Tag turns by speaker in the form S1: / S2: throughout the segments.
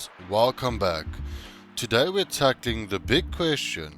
S1: guys, welcome back. Today we're tackling the big question: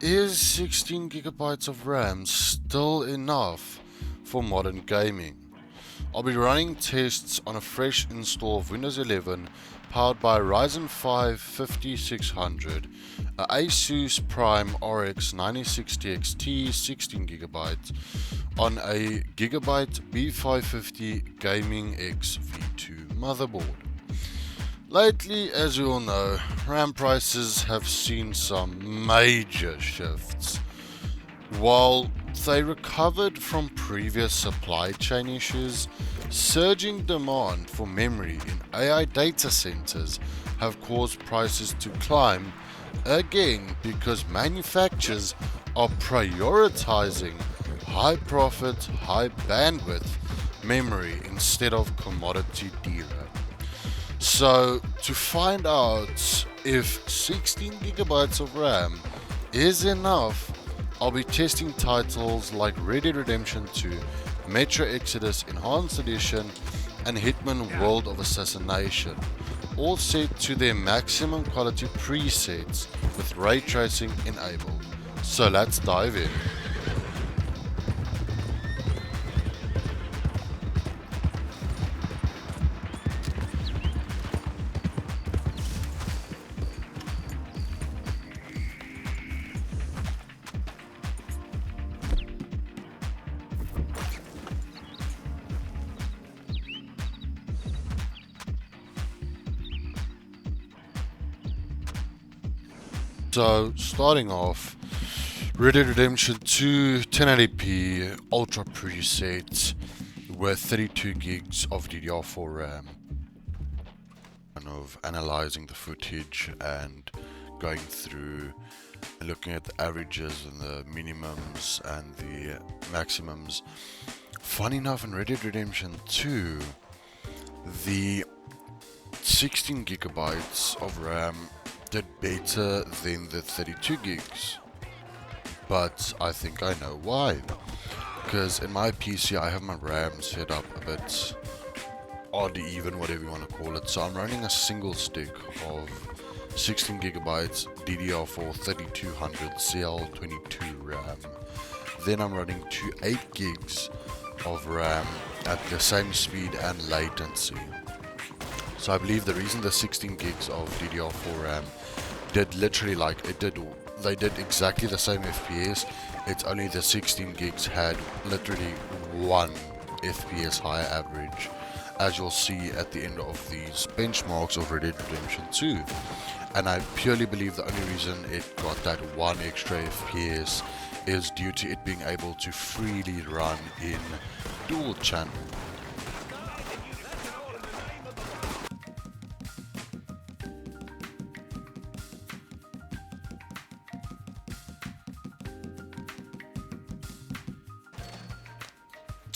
S1: is 16 gigabytes of RAM still enough for modern gaming? I'll be running tests on a fresh install of Windows 11 powered by Ryzen 5 5600, a Asus Prime RX 9060 XT 16GB on a Gigabyte B550 Gaming X V2 motherboard. Lately, as you all know, RAM prices have seen some major shifts. While they recovered from previous supply chain issues, surging demand for memory in AI data centers have caused prices to climb again because manufacturers are prioritizing high profit, high bandwidth memory instead of commodity DRAM. So, to find out if 16 gigabytes of RAM is enough, I'll be testing titles like Red Dead Redemption 2, Metro Exodus Enhanced Edition, and Hitman World of Assassination, all set to their maximum quality presets with ray tracing enabled. So let's dive in. So, starting off, Red Dead Redemption 2 1080p Ultra preset with 32 gigs of DDR4 RAM. Kind of analyzing the footage and going through and looking at the averages and the minimums and the maximums. Funny enough, in Red Dead Redemption 2, the 16 gigabytes of RAM did better than the 32 gigs, but I think I know why. Because in my PC I have my RAM set up a bit odd, even, whatever you want to call it. So I'm running a single stick of 16 gigabytes DDR4 3200 CL22 RAM. Then I'm running 8 gigs of RAM at the same speed and latency. So I believe the reason the 16 gigs of DDR4 RAM did literally they did exactly the same FPS, it's only the 16 gigs had literally 1 FPS higher average, as you'll see at the end of these benchmarks of Red Dead Redemption 2. And I purely believe the only reason it got that 1 extra FPS is due to it being able to freely run in dual channel.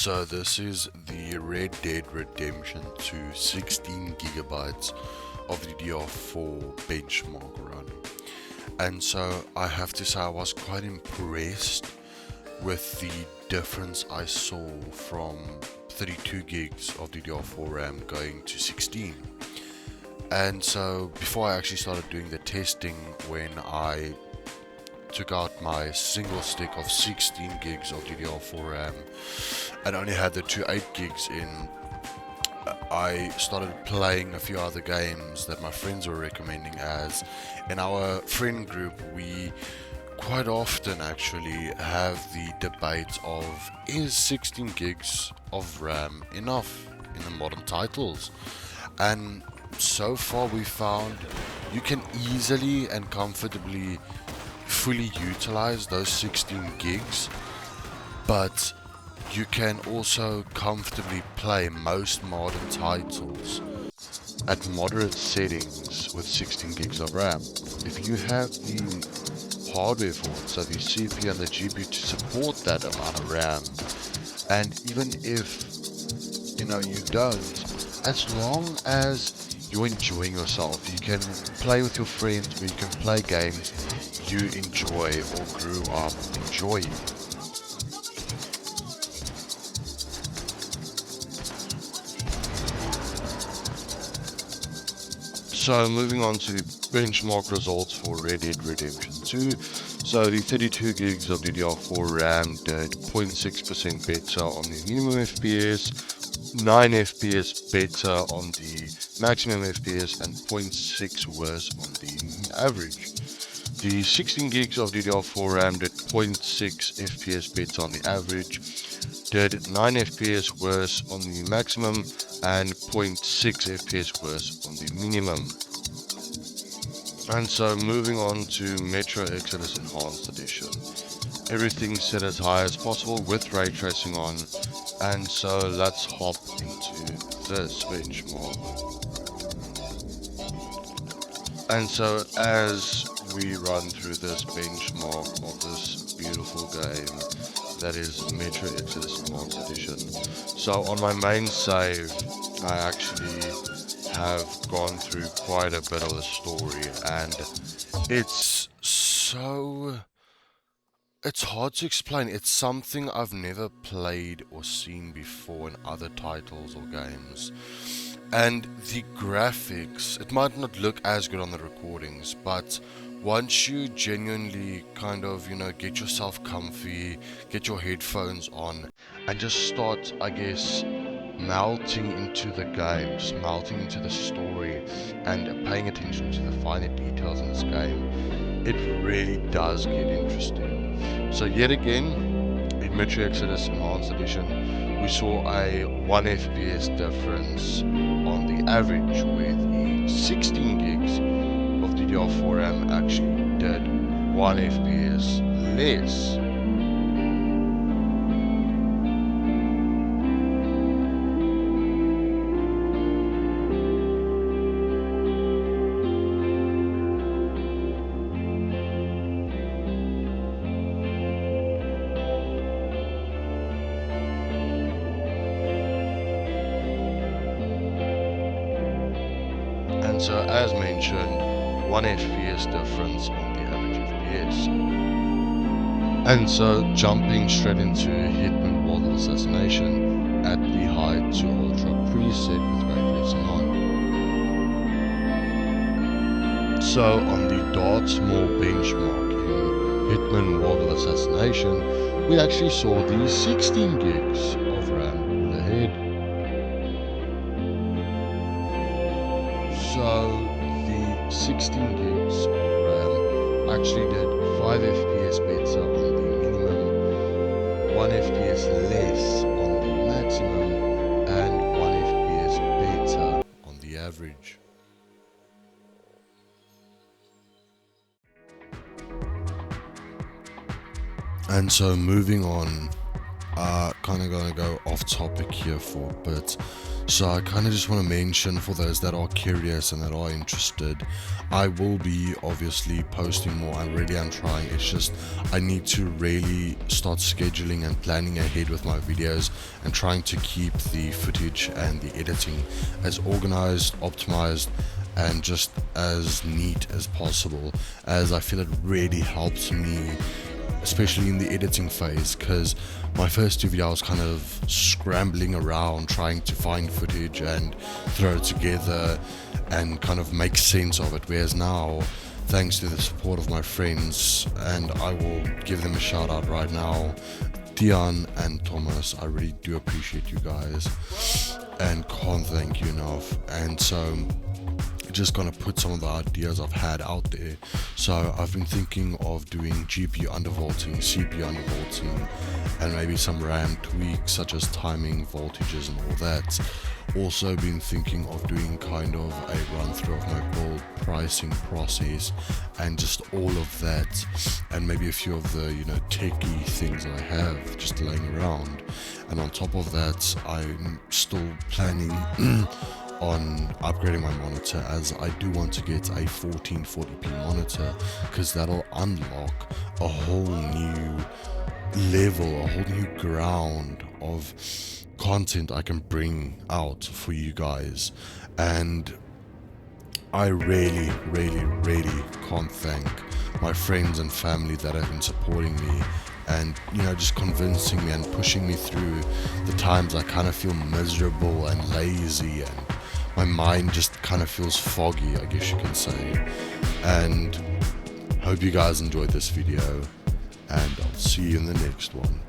S1: So this is the Red Dead Redemption 2 16 gigabytes of DDR4 benchmark run. And so I have to say I was quite impressed with the difference I saw from 32 gigs of DDR4 RAM going to 16. And so before I actually started doing the testing, when I took out my single stick of 16 gigs of DDR4 RAM and only had the 8 gigs in, I started playing a few other games that my friends were recommending, as in our friend group we quite often actually have the debate of, is 16 gigs of RAM enough in the modern titles? And so far we found you can easily and comfortably fully utilize those 16 gigs, but you can also comfortably play most modern titles at moderate settings with 16 gigs of RAM. If you have the hardware for it, so the CPU and the GPU to support that amount of RAM, and even if you don't, as long as you're enjoying yourself, you can play with your friends, or you can play games you enjoy or grew up enjoying. So moving on to benchmark results for Red Dead Redemption 2. So the 32 gigs of DDR4 RAM did 0.6% better on the minimum FPS, 9 FPS better on the maximum FPS, and 0.6 worse on the average. The 16 gigs of DDR4 RAM did 0.6 FPS better on the average, did 9 FPS worse on the maximum, and 0.6 FPS worse on the minimum. And so moving on to Metro Exodus Enhanced Edition. Everything's set as high as possible with ray tracing on, and so let's hop into this benchmark. And so as we run through this benchmark of this beautiful game that is Metro Exodus Enhanced Edition. So on my main save, I actually have gone through quite a bit of the story, and it's hard to explain. It's something I've never played or seen before in other titles or games. And the graphics, it might not look as good on the recordings, but once you genuinely kind of, get yourself comfy, get your headphones on, and just start, I guess, melting into the games, melting into the story, and paying attention to the finer details in this game, it really does get interesting. So yet again, in Metro Exodus Enhanced Edition, we saw a 1 FPS difference on the average, where the 16 gigs of DDR4 RAM actually did 1 FPS less. And so as mentioned, 1 FPS difference on the average FPS. And so jumping straight into Hitman World of Assassination at the high to ultra preset with ray tracing on. So on the Dartmoor benchmark in Hitman World of Assassination, we actually saw the 16 gigs of RAM pull ahead. So the 16 gigs of RAM actually did 5 FPS better on the minimum, 1 FPS less on the maximum, and 1 FPS better on the average. And so moving on, kind of gonna go off topic here for a bit. So I kind of just want to mention, for those that are curious and that are interested, I will be obviously posting more. I really am trying. It's just I need to really start scheduling and planning ahead with my videos, and trying to keep the footage and the editing as organized, optimized, and just as neat as possible, as I feel it really helps me, especially in the editing phase, because my first 2 videos I was kind of scrambling around trying to find footage and throw it together and kind of make sense of it, whereas now, thanks to the support of my friends, and I will give them a shout out right now, Dion and Thomas, I really do appreciate you guys and can't thank you enough. And so just gonna put some of the ideas I've had out there. So I've been thinking of doing GPU undervolting, CPU undervolting, and maybe some RAM tweaks such as timing, voltages, and all that. Also been thinking of doing kind of a run through of my build pricing process and just all of that, and maybe a few of the techie things I have just laying around. And on top of that, I'm still planning on upgrading my monitor, as I do want to get a 1440p monitor, because that'll unlock a whole new level, a whole new ground of content I can bring out for you guys. And I really can't thank my friends and family that have been supporting me and just convincing me and pushing me through the times I kind of feel miserable and lazy and my mind just kind of feels foggy, I guess you can say. And hope you guys enjoyed this video, and I'll see you in the next one.